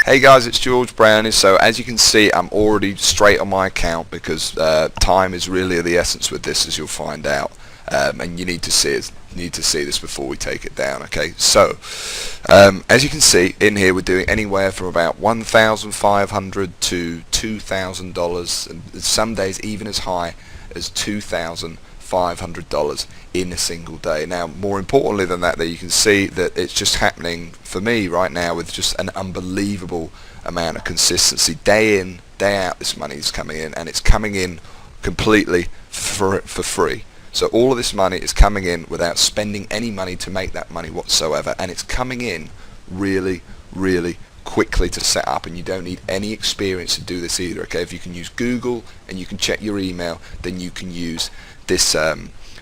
Hey guys, it's George Brown. So as you can see, I'm already straight on my account because time is really the essence with this, as you'll find out. And you need to see this before we take it down. Okay, so as you can see in here, we're doing anywhere from about $1,500 to $2,000, and some days even as high as $2,500 in a single day. Now, more importantly than that, you can see that it's just happening for me right now with just an unbelievable amount of consistency. Day in, day out, this money is coming in, and it's coming in completely for free. So all of this money is coming in without spending any money to make that money whatsoever, and it's coming in really, really quickly to set up, and you don't need any experience to do this either. Okay, if you can use Google and you can check your email, then you can use this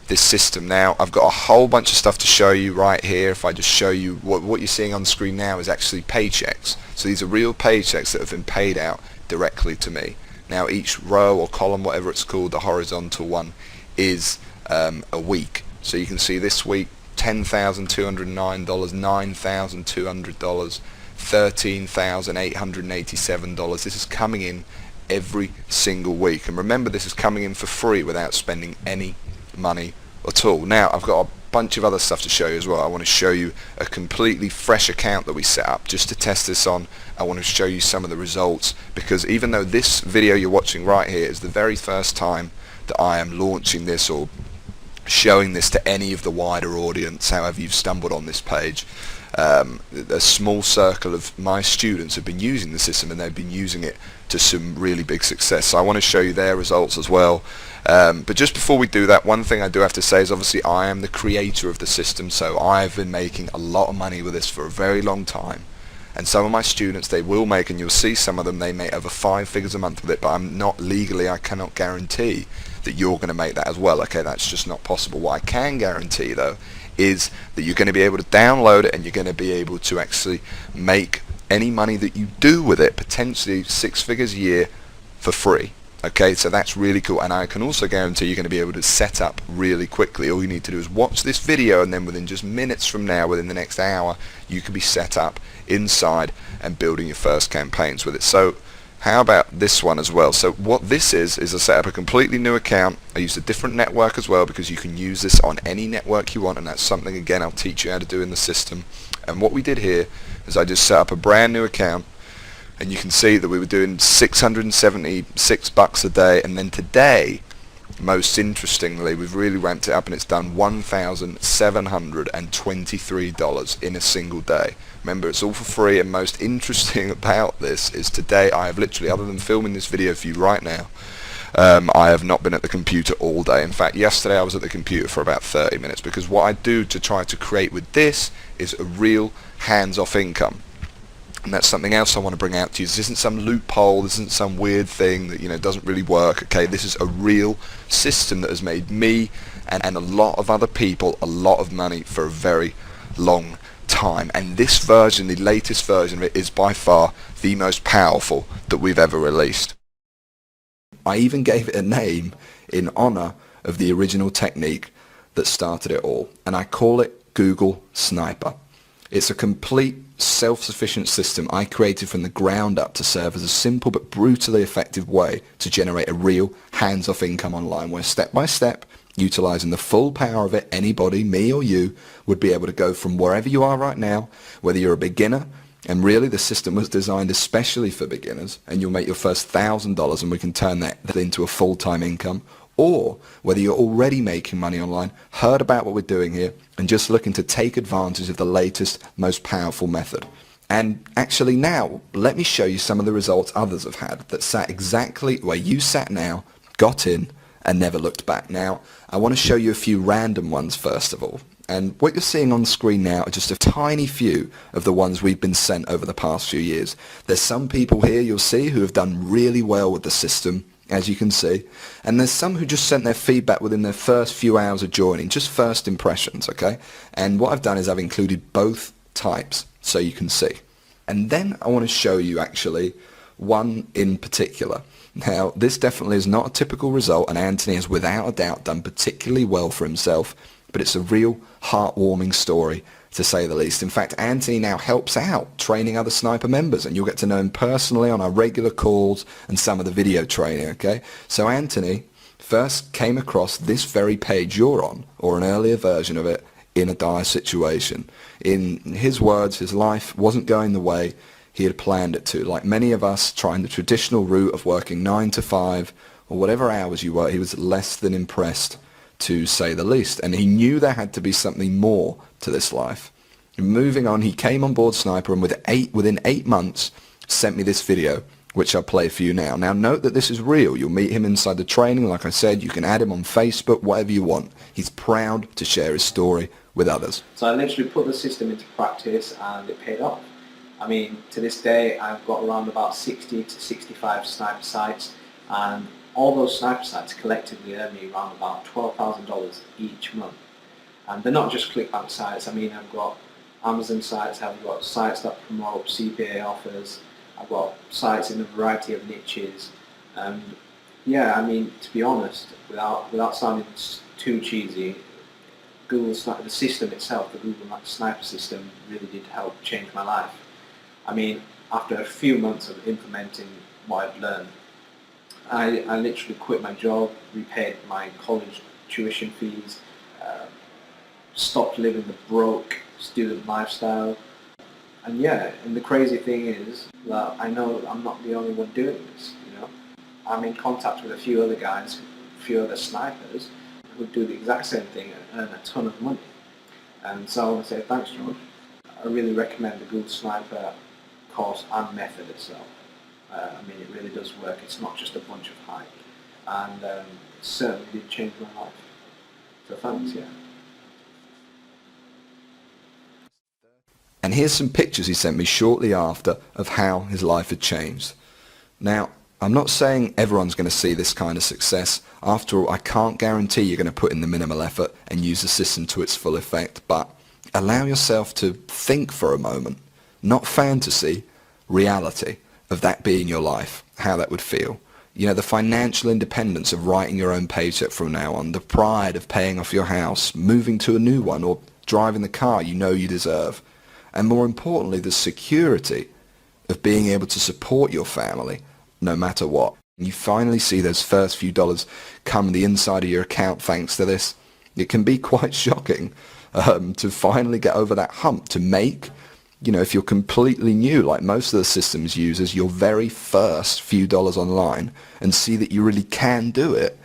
this system. Now, I've got a whole bunch of stuff to show you right here. If I just show you what you're seeing on the screen now is actually paychecks. So these are real paychecks that have been paid out directly to me. Now, each row or column, whatever it's called, the horizontal one, is a week. So you can see this week $10,209, $9,200, $13,887. This is coming in every single week, and remember, this is coming in for free without spending any money at all. Now, I've got a bunch of other stuff to show you as well. I want to show you a completely fresh account that we set up just to test this on. I want to show you some of the results, because even though this video you're watching right here is the very first time that I am launching this or showing this to any of the wider audience, however you've stumbled on this page, a small circle of my students have been using the system, and they've been using it to some really big success. So I want to show you their results as well. But just before we do that, one thing I do have to say is obviously I am the creator of the system, so I've been making a lot of money with this for a very long time. And some of my students, they will make, and you'll see some of them, they make over 5 figures a month with it, but I'm not legally, I cannot guarantee that you're going to make that as well. Okay, that's just not possible. What I can guarantee though is that you're going to be able to download it, and you're going to be able to actually make any money that you do with it, potentially 6 figures a year, for free. Okay, so that's really cool, and I can also guarantee you're going to be able to set up really quickly. All you need to do is watch this video, and then within just minutes from now, within the next hour, you can be set up inside and building your first campaigns with it. So how about this one as well? So what this is I set up a completely new account. I used a different network as well, because you can use this on any network you want, and that's something, again, I'll teach you how to do in the system. And what we did here is I just set up a brand new account, and you can see that we were doing $676 a day, and then today, most interestingly, we've really ramped it up, and it's done $1,723 in a single day. Remember, it's all for free, and most interesting about this is today I have literally, other than filming this video for you right now, I have not been at the computer all day. In fact, yesterday I was at the computer for about 30 minutes, because what I do to try to create with this is a real hands-off income. And that's something else I want to bring out to you. This isn't some loophole, this isn't some weird thing that, you know, doesn't really work. Okay, this is a real system that has made me and a lot of other people a lot of money for a very long time. And this version, the latest version of it, is by far the most powerful that we've ever released. I even gave it a name in honor of the original technique that started it all, and I call it Google Sniper. It's a complete self-sufficient system I created from the ground up to serve as a simple but brutally effective way to generate a real hands-off income online, where step by step, utilizing the full power of it, anybody, me or you, would be able to go from wherever you are right now, whether you're a beginner, and really the system was designed especially for beginners, and you'll make your first $1,000 and we can turn that into a full-time income, or whether you're already making money online, heard about what we're doing here, and just looking to take advantage of the latest, most powerful method. And actually now, let me show you some of the results others have had that sat exactly where you sat now, got in, and never looked back. Now, I want to show you a few random ones first of all. And what you're seeing on the screen now are just a tiny few of the ones we've been sent over the past few years. There's some people here you'll see who have done really well with the system, as you can see, and there's some who just sent their feedback within their first few hours of joining, just first impressions, okay? And what I've done is I've included both types so you can see. And then I want to show you actually one in particular. Now, this definitely is not a typical result, and Anthony has without a doubt done particularly well for himself, but it's a real heartwarming story to say the least. In fact, Anthony now helps out training other sniper members, and you'll get to know him personally on our regular calls and some of the video training, okay? So Anthony first came across this very page you're on, or an earlier version of it, in a dire situation. In his words, his life wasn't going the way he had planned it to. Like many of us trying the traditional route of working 9 to 5 or whatever hours you work, he was less than impressed, to say the least. And he knew there had to be something more to this life. Moving on, he came on board Sniper, and within 8 months sent me this video, which I'll play for you now. Now note that this is real. You'll meet him inside the training. Like I said, you can add him on Facebook, whatever you want. He's proud to share his story with others. So I literally put the system into practice and it paid off. I mean, to this day I've got around about 60 to 65 sniper sites, and all those sniper sites collectively earn me around about $12,000 each month. And they're not just clickbank sites. I mean, I've got Amazon sites, I've got sites that promote CPA offers, I've got sites in a variety of niches, and yeah, I mean, to be honest, without sounding too cheesy, Google Sniper, the system itself, the Google Sniper system, really did help change my life. I mean, after a few months of implementing what I've learned, I literally quit my job, repaid my college tuition fees, stopped living the broke student lifestyle. And yeah, and the crazy thing is that I know I'm not the only one doing this, you know. I'm in contact with a few other guys, a few other snipers who do the exact same thing and earn a ton of money. And so I want to say thanks, George. I really recommend the Google Sniper course and method itself. I mean, it really does work. It's not just a bunch of hype. And it certainly did change my life. So thanks, yeah. And here's some pictures he sent me shortly after of how his life had changed. Now, I'm not saying everyone's going to see this kind of success. After all, I can't guarantee you're going to put in the minimal effort and use the system to its full effect, but allow yourself to think for a moment, not fantasy, reality of that being your life, how that would feel. You know, the financial independence of writing your own paycheck from now on, the pride of paying off your house, moving to a new one, or driving the car you know you deserve. And more importantly, the security of being able to support your family no matter what. You finally see those first few dollars come the inside of your account thanks to this. It can be quite shocking to finally get over that hump, to make, you know, if you're completely new, like most of the systems users, your very first few dollars online and see that you really can do it.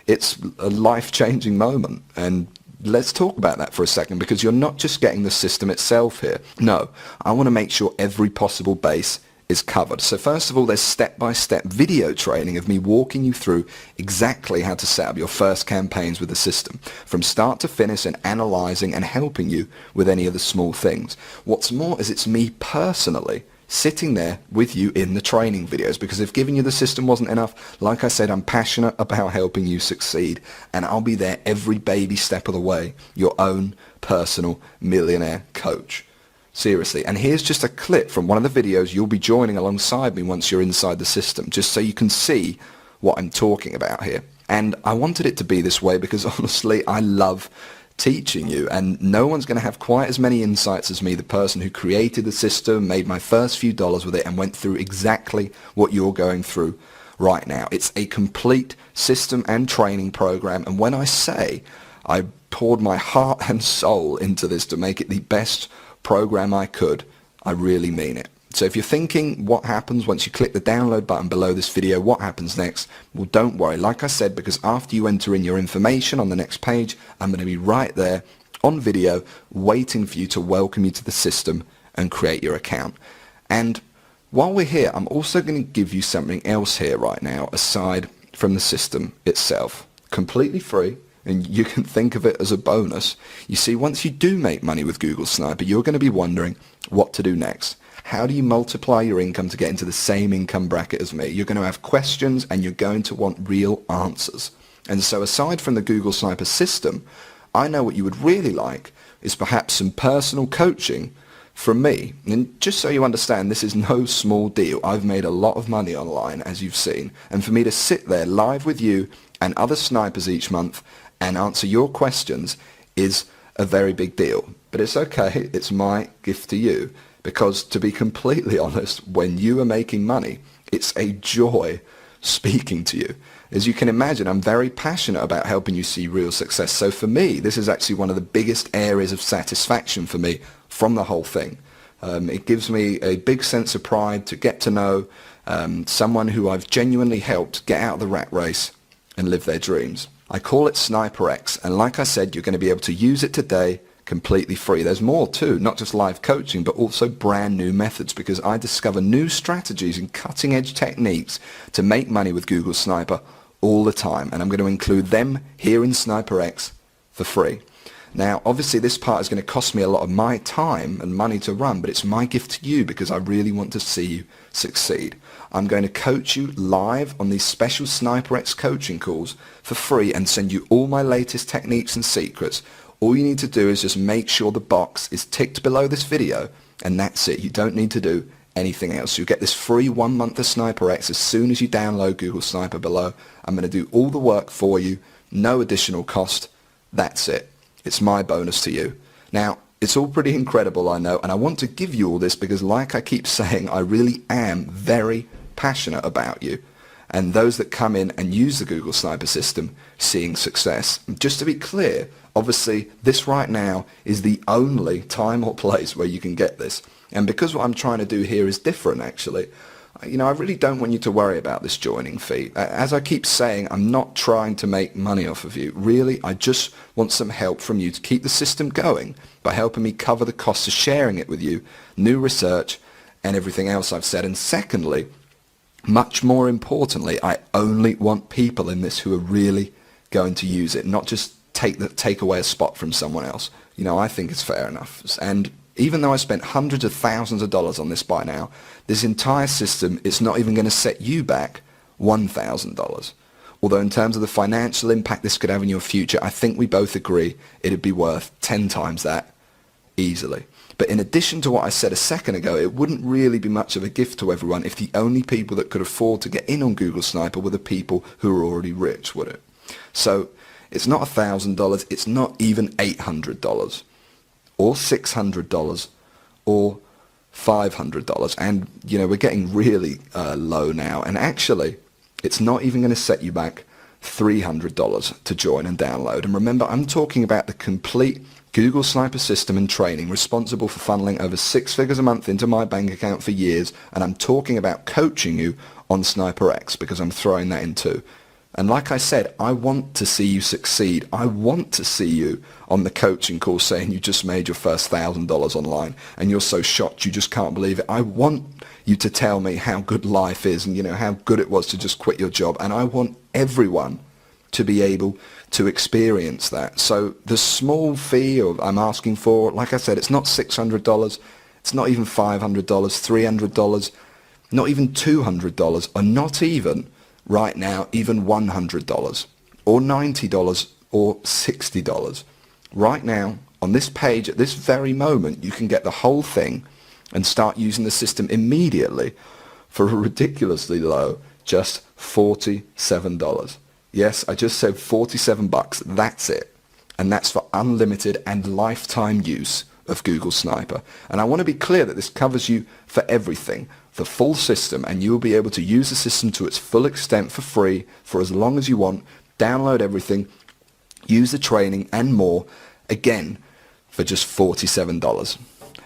It's a life-changing moment. And let's talk about that for a second, because you're not just getting the system itself here. No, I want to make sure every possible base is covered. So first of all, there's step-by-step video training of me walking you through exactly how to set up your first campaigns with the system, from start to finish, and analyzing and helping you with any of the small things. What's more is it's me personally sitting there with you in the training videos, because if giving you the system wasn't enough, like I said, I'm passionate about helping you succeed, and I'll be there every baby step of the way, your own personal millionaire coach. Seriously. And here's just a clip from one of the videos you'll be joining alongside me once you're inside the system, just so you can see what I'm talking about here. And I wanted it to be this way because honestly, I love teaching you, and no one's going to have quite as many insights as me, the person who created the system, made my first few dollars with it, and went through exactly what you're going through right now. It's a complete system and training program, and when I say I poured my heart and soul into this to make it the best program I could, I really mean it. So if you're thinking what happens once you click the download button below this video, what happens next? Well, don't worry. Like I said, because after you enter in your information on the next page, I'm going to be right there on video waiting for you to welcome you to the system and create your account. And while we're here, I'm also going to give you something else here right now aside from the system itself. Completely free. And you can think of it as a bonus. You see, once you do make money with Google Sniper, you're going to be wondering what to do next. How do you multiply your income to get into the same income bracket as me? You're going to have questions and you're going to want real answers. And so aside from the Google Sniper system, I know what you would really like is perhaps some personal coaching from me. And just so you understand, this is no small deal. I've made a lot of money online, as you've seen. And for me to sit there live with you and other snipers each month and answer your questions is a very big deal. but it's okay. It's my gift to you, because to be completely honest, when you are making money, it's a joy speaking to you. As you can imagine, I'm very passionate about helping you see real success. So for me, this is actually one of the biggest areas of satisfaction for me from the whole thing. It gives me a big sense of pride to get to know someone who I've genuinely helped get out of the rat race and live their dreams. I call it Sniper X, and like I said, you're going to be able to use it today completely free. There's more too, not just live coaching, but also brand new methods, because I discover new strategies and cutting edge techniques to make money with Google Sniper all the time, and I'm going to include them here in Sniper X for free. Now, obviously this part is going to cost me a lot of my time and money to run, but it's my gift to you because I really want to see you succeed. I'm going to coach you live on these special Sniper X coaching calls for free and send you all my latest techniques and secrets. All you need to do is just make sure the box is ticked below this video, and that's it. You don't need to do anything else. You'll get this free 1 month of Sniper X as soon as you download Google Sniper below. I'm going to do all the work for you, no additional cost. That's it. It's my bonus to you. Now, it's all pretty incredible, I know, and I want to give you all this because, like I keep saying, I really am very passionate about you and those that come in and use the Google Sniper system seeing success. Just to be clear, obviously, this right now is the only time or place where you can get this. And because what I'm trying to do here is different, actually, I really don't want you to worry about this joining fee. As I keep saying, I'm not trying to make money off of you. Really, I just want some help from you to keep the system going by helping me cover the costs of sharing it with you, new research, and everything else I've said. And secondly, much more importantly, I only want people in this who are really going to use it, not just take away a spot from someone else. I think it's fair enough. And even though I spent hundreds of thousands of dollars on this by now, this entire system is not even going to set you back $1,000. Although in terms of the financial impact this could have in your future, I think we both agree it'd be worth 10 times that easily. But in addition to what I said a second ago, it wouldn't really be much of a gift to everyone if the only people that could afford to get in on Google Sniper were the people who are already rich, would it? So it's not $1,000, it's not even $800 or $600 or $500. And, we're getting really low now. And actually, it's not even going to set you back $300 to join and download. And remember, I'm talking about the complete Google Sniper system and training responsible for funneling over 6 figures a month into my bank account for years. And I'm talking about coaching you on Sniper X because I'm throwing that in too. And like I said, I want to see you succeed. I want to see you on the coaching call saying you just made your first $1,000 online and you're so shocked you just can't believe it. I want you to tell me how good life is and how good it was to just quit your job. And I want everyone to be able to experience that. So the small fee I'm asking for, like I said, it's not $600. It's not even $500, $300, not even $200, or not even right now, even $100 or $90 or $60. Right now, on this page, at this very moment, you can get the whole thing and start using the system immediately for a ridiculously low, just $47. Yes, I just said 47 bucks. That's it. And that's for unlimited and lifetime use of Google Sniper. And I want to be clear that this covers you for everything, the full system, and you will be able to use the system to its full extent for free for as long as you want, download everything, use the training and more, again, for just $47.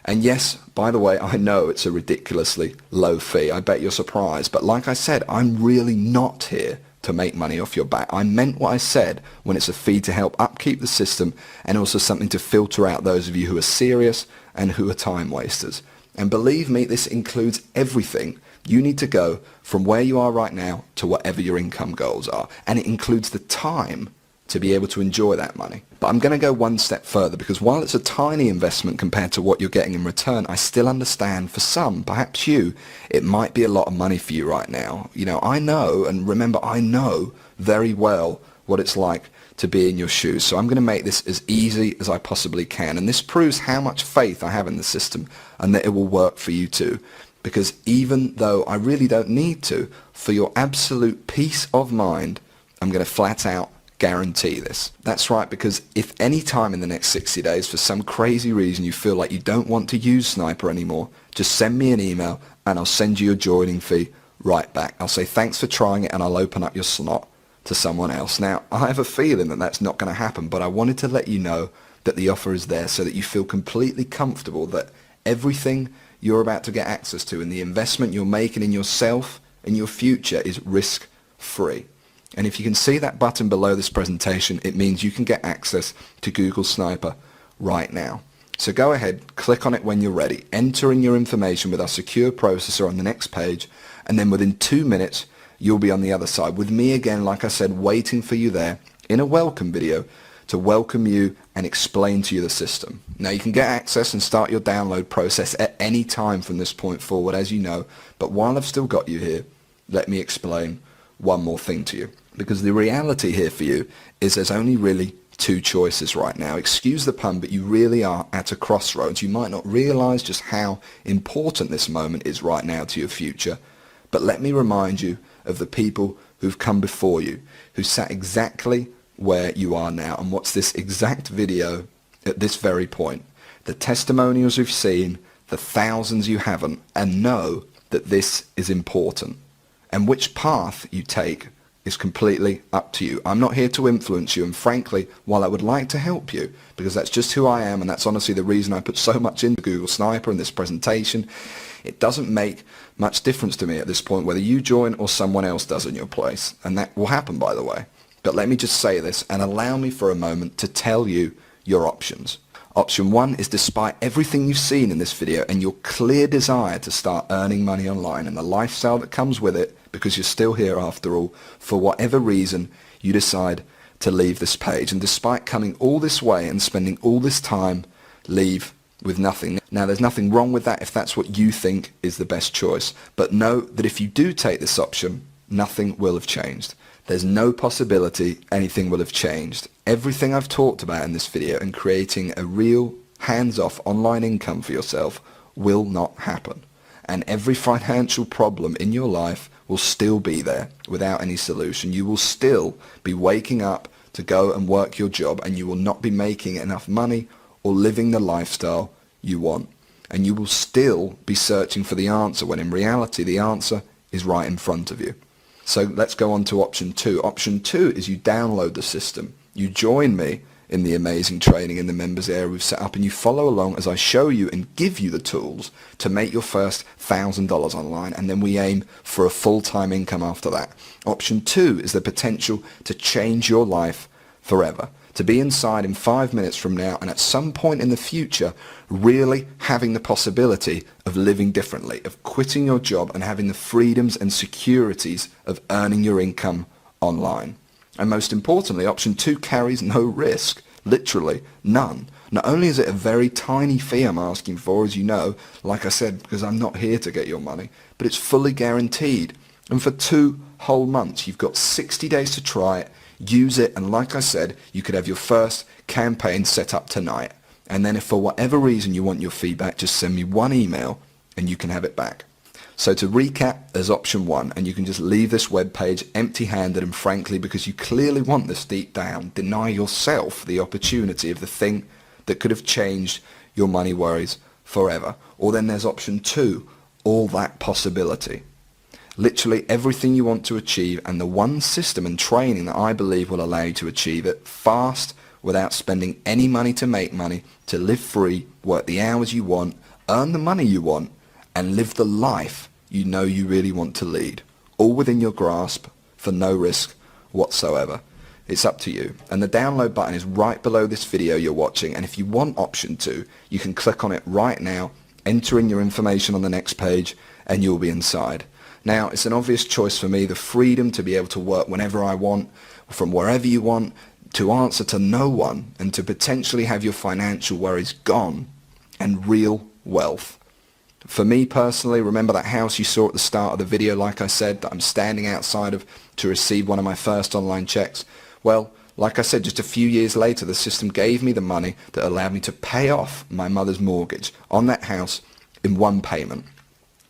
And yes, by the way, I know it's a ridiculously low fee. I bet you're surprised. But like I said, I'm really not here to make money off your back. I meant what I said when it's a fee to help upkeep the system and also something to filter out those of you who are serious and who are time wasters. And believe me, this includes everything. You need to go from where you are right now to whatever your income goals are. And it includes the time to be able to enjoy that money. But I'm going to go one step further because while it's a tiny investment compared to what you're getting in return, I still understand for some, perhaps you, it might be a lot of money for you right now. I know, and remember, I know very well what it's like to be in your shoes. So I'm going to make this as easy as I possibly can. And this proves how much faith I have in the system and that it will work for you too. Because even though I really don't need to, for your absolute peace of mind, I'm going to flat out guarantee this. That's right, because if any time in the next 60 days for some crazy reason you feel like you don't want to use Sniper anymore, just send me an email and I'll send you your joining fee right back. I'll say thanks for trying it and I'll open up your slot to someone else. Now, I have a feeling that that's not going to happen, but I wanted to let you know that the offer is there so that you feel completely comfortable that everything you're about to get access to and the investment you're making in yourself and your future is risk-free. And if you can see that button below this presentation, it means you can get access to Google Sniper right now. So go ahead, click on it when you're ready, enter in your information with our secure processor on the next page, and then within 2 minutes, you'll be on the other side with me again, like I said, waiting for you there in a welcome video to welcome you and explain to you the system. Now you can get access and start your download process at any time from this point forward, as you know, but while I've still got you here, let me explain one more thing to you. Because the reality here for you is there's only really two choices right now. Excuse the pun, but you really are at a crossroads. You might not realize just how important this moment is right now to your future. But let me remind you of the people who've come before you, who sat exactly where you are now and watched this exact video at this very point. The testimonials you've seen, the thousands you haven't, and know that this is important. And which path you take is completely up to you. I'm not here to influence you, and frankly, while I would like to help you, because that's just who I am, and that's honestly the reason I put so much into Google Sniper in this presentation, it doesn't make much difference to me at this point whether you join or someone else does in your place, and that will happen, by the way. But let me just say this, and allow me for a moment to tell you your options. Option 1 is, despite everything you've seen in this video and your clear desire to start earning money online and the lifestyle that comes with it, because you're still here after all, for whatever reason you decide to leave this page, and despite coming all this way and spending all this time, leave with nothing. Now there's nothing wrong with that if that's what you think is the best choice, but know that if you do take this option, nothing will have changed. There's no possibility anything will have changed. Everything I've talked about in this video and creating a real hands-off online income for yourself will not happen. And every financial problem in your life will still be there without any solution. You will still be waking up to go and work your job, and you will not be making enough money or living the lifestyle you want. And you will still be searching for the answer when in reality the answer is right in front of you. So let's go on to option 2. Option 2 is you download the system. You join me in the amazing training in the members area we've set up, and you follow along as I show you and give you the tools to make your first $1,000 online, and then we aim for a full-time income after that. Option 2 is the potential to change your life forever. To be inside in 5 minutes from now and at some point in the future really having the possibility of living differently, of quitting your job and having the freedoms and securities of earning your income online. And most importantly, option 2 carries no risk, literally none. Not only is it a very tiny fee I'm asking for, as you know, like I said, because I'm not here to get your money, but it's fully guaranteed. And for 2 whole months, you've got 60 days to try it, use it, and like I said, you could have your first campaign set up tonight. And then if for whatever reason you want your feedback, just send me one email and you can have it back. So to recap, there's option 1, and you can just leave this web page empty-handed, and frankly, because you clearly want this deep down, deny yourself the opportunity of the thing that could have changed your money worries forever. Or then there's option 2, all that possibility. Literally everything you want to achieve, and the one system and training that I believe will allow you to achieve it fast, without spending any money to make money, to live free, work the hours you want, earn the money you want, and live the life you know you really want to lead, all within your grasp for no risk whatsoever. It's up to you. And the download button is right below this video you're watching, and if you want option 2, you can click on it right now, enter in your information on the next page, and you'll be inside. Now, it's an obvious choice for me, the freedom to be able to work whenever I want, from wherever you want, to answer to no one, and to potentially have your financial worries gone, and real wealth. For me personally, remember that house you saw at the start of the video, like I said, that I'm standing outside of to receive one of my first online checks? Well, like I said, just a few years later, the system gave me the money that allowed me to pay off my mother's mortgage on that house in one payment,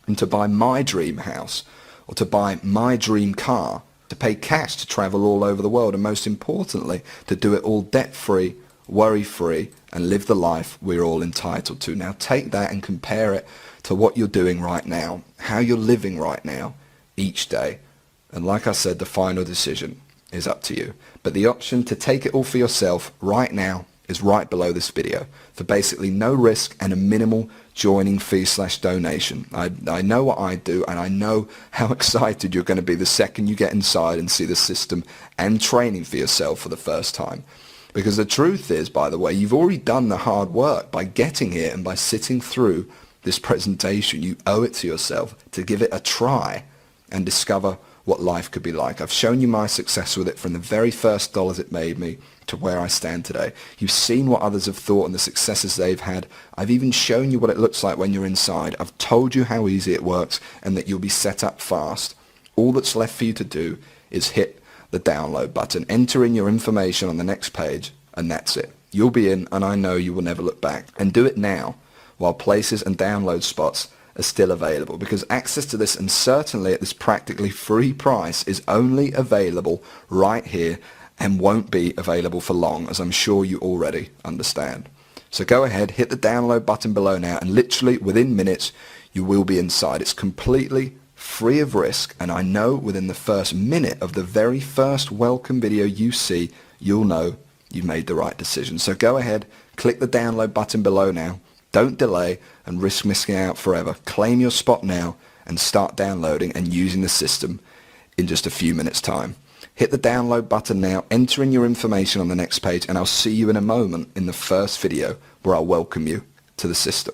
and to buy my dream house, or to buy my dream car, to pay cash to travel all over the world, and most importantly, to do it all debt-free, worry-free, and live the life we're all entitled to. Now take that and compare it to what you're doing right now, how you're living right now, each day. And like I said, the final decision is up to you. But the option to take it all for yourself right now is right below this video for basically no risk and a minimal joining fee/donation. I know what I do, and I know how excited you're going to be the second you get inside and see the system and training for yourself for the first time. Because the truth is, by the way, you've already done the hard work by getting here and by sitting through this presentation. You owe it to yourself to give it a try and discover what life could be like. I've shown you my success with it from the very first dollars it made me to where I stand today. You've seen what others have thought and the successes they've had. I've even shown you what it looks like when you're inside. I've told you how easy it works and that you'll be set up fast. All that's left for you to do is hit the download button, enter in your information on the next page, and that's it. You'll be in, and I know you will never look back. And do it now while places and download spots are still available, because access to this, and certainly at this practically free price, is only available right here and won't be available for long, as I'm sure you already understand. So go ahead, hit the download button below now, and literally within minutes you will be inside. It's completely free of risk, and I know within the first minute of the very first welcome video you see, you'll know you've made the right decision. So go ahead, click the download button below now. Don't delay and risk missing out forever. Claim your spot now and start downloading and using the system in just a few minutes' time. Hit the download button now, enter in your information on the next page, and I'll see you in a moment in the first video where I'll welcome you to the system.